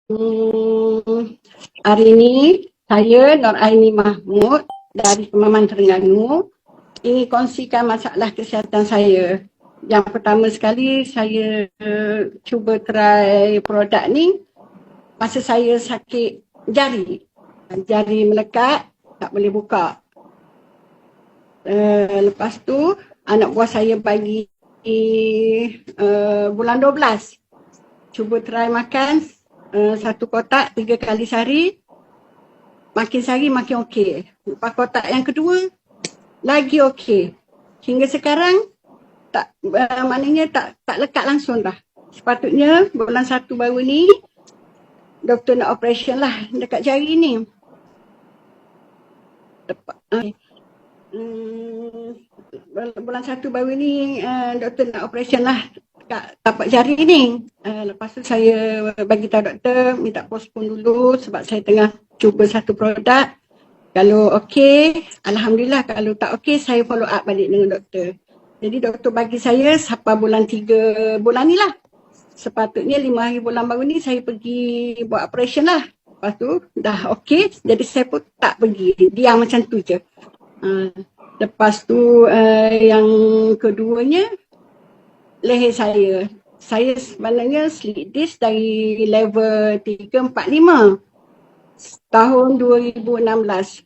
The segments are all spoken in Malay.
Hari ini saya Nur Aini Mahmud dari Kemaman Terengganu ingin kongsikan masalah kesihatan saya. Yang pertama sekali saya cuba try produk ni masa saya sakit jari. Jari melekat, tak boleh buka. Lepas tu anak buah saya bagi bulan 12. Cuba try makan satu kotak 3 kali sehari. Makin sehari makin okey. Lepas kotak yang kedua lagi okey. Hingga sekarang maknanya tak lekat langsung dah. Sepatutnya bulan 1 baru ni doktor nak operation lah dekat jari ni. Bulan 1 baru ni doktor nak operation lah kat tapak jari ni. Lepas tu saya bagi tahu doktor minta postpone dulu sebab saya tengah cuba satu produk. Kalau okey, alhamdulillah. Kalau tak okey, saya follow up balik dengan doktor. Jadi doktor bagi saya sampai bulan 3 bulan ni lah. Sepatutnya 5 hari bulan baru ni saya pergi buat operation lah. Lepas tu dah okey, jadi saya pun tak pergi. Diam macam tu je. Lepas tu yang keduanya, leher saya. Saya sebenarnya slip disc dari level 3, 4, 5. Tahun 2016.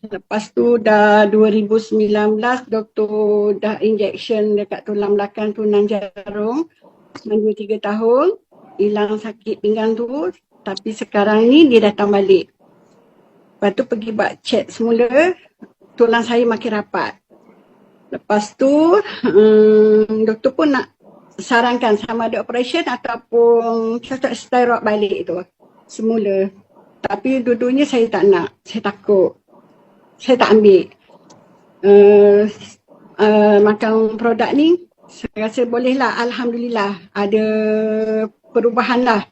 Lepas tu dah 2019 doktor dah injection dekat tulang belakang tulang jarum. 2-3 tahun hilang sakit pinggang tu, tapi sekarang ni dia datang balik. Lepas tu pergi buat check semula, tulang saya makin rapat. Lepas tu doktor pun nak sarankan sama ada operation ataupun cocok steroid balik tu semula. Tapi dua-duanya saya tak nak, saya takut. Saya tak ambil. Makan produk ni, saya rasa bolehlah, alhamdulillah ada perubahan lah.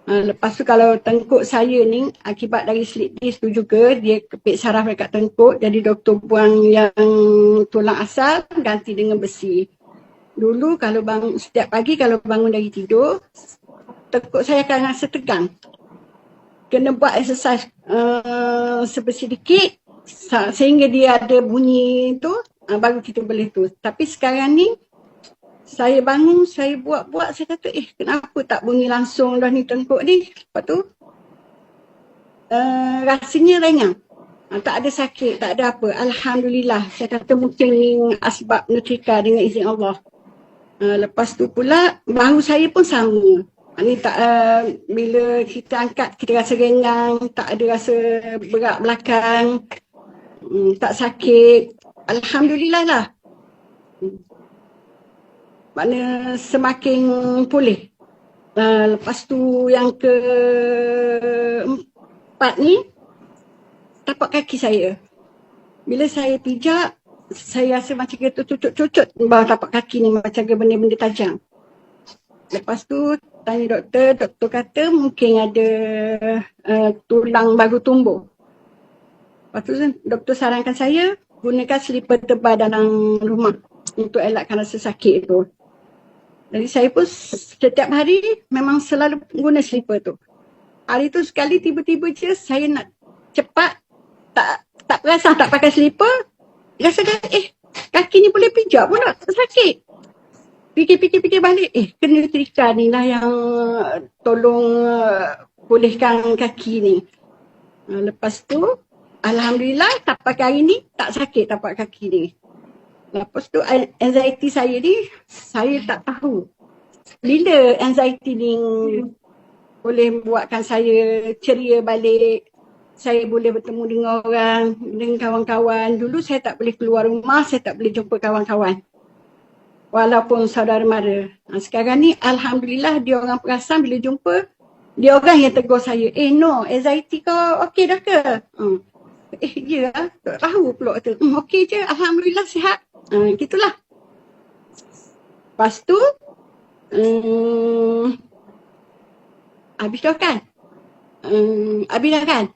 Lepas tu kalau tengkuk saya ni akibat dari slip disc tu juga, dia kepit saraf dekat tengkuk, jadi doktor buang yang tulang asal ganti dengan besi. Dulu kalau setiap pagi kalau bangun dari tidur, tengkuk saya akan rasa tegang. Kena buat exercise sedikit sehingga dia ada bunyi tu, baru kita boleh tu. Tapi sekarang ni saya bangun, saya buat-buat, saya kata kenapa tak bunyi langsung dah ni tengkuk ni. Lepas tu rasanya ringan, tak ada sakit, tak ada apa. Alhamdulillah, saya kata mungkin ni asbab nutrika dengan izin Allah. Lepas tu pula bahu saya pun sama. Ni tak bila kita angkat kita rasa ringan, tak ada rasa berat belakang, tak sakit. Alhamdulillah lah. Makna semakin pulih. Lepas tu yang keempat ni, tapak kaki saya. Bila saya pijak, saya rasa macam kita cucut-cucut bawah tapak kaki ni, macam benda-benda tajam. Lepas tu tanya doktor, doktor kata mungkin ada tulang baru tumbuh. Lepas tu doktor sarankan saya gunakan selipar tebal dalam rumah untuk elakkan rasa sakit tu. Jadi saya pun setiap hari memang selalu guna selipar tu. Hari tu sekali tiba-tiba je saya nak cepat, tak perasan tak pakai selipar, rasakan kaki ni boleh pijak pula, tak sakit. Fikir-fikir balik, kena trika ni lah yang tolong pulihkan kaki ni. Lepas tu, alhamdulillah tapak hari ni tak sakit tapak kaki ni. Lepas tu anxiety saya ni, saya tak tahu bila anxiety ni boleh buatkan saya ceria balik. Saya boleh bertemu dengan orang, dengan kawan-kawan. Dulu saya tak boleh keluar rumah, saya tak boleh jumpa kawan-kawan. Walaupun saudara mara. Sekarang ni alhamdulillah dia orang perasan bila jumpa, dia orang yang tegur saya. No, anxiety kau okey dah ke? Ya, tak tahu pula tu. Okey je, alhamdulillah sihat. Gitulah. Lepas tu, habis dah kan? Habis dah kan?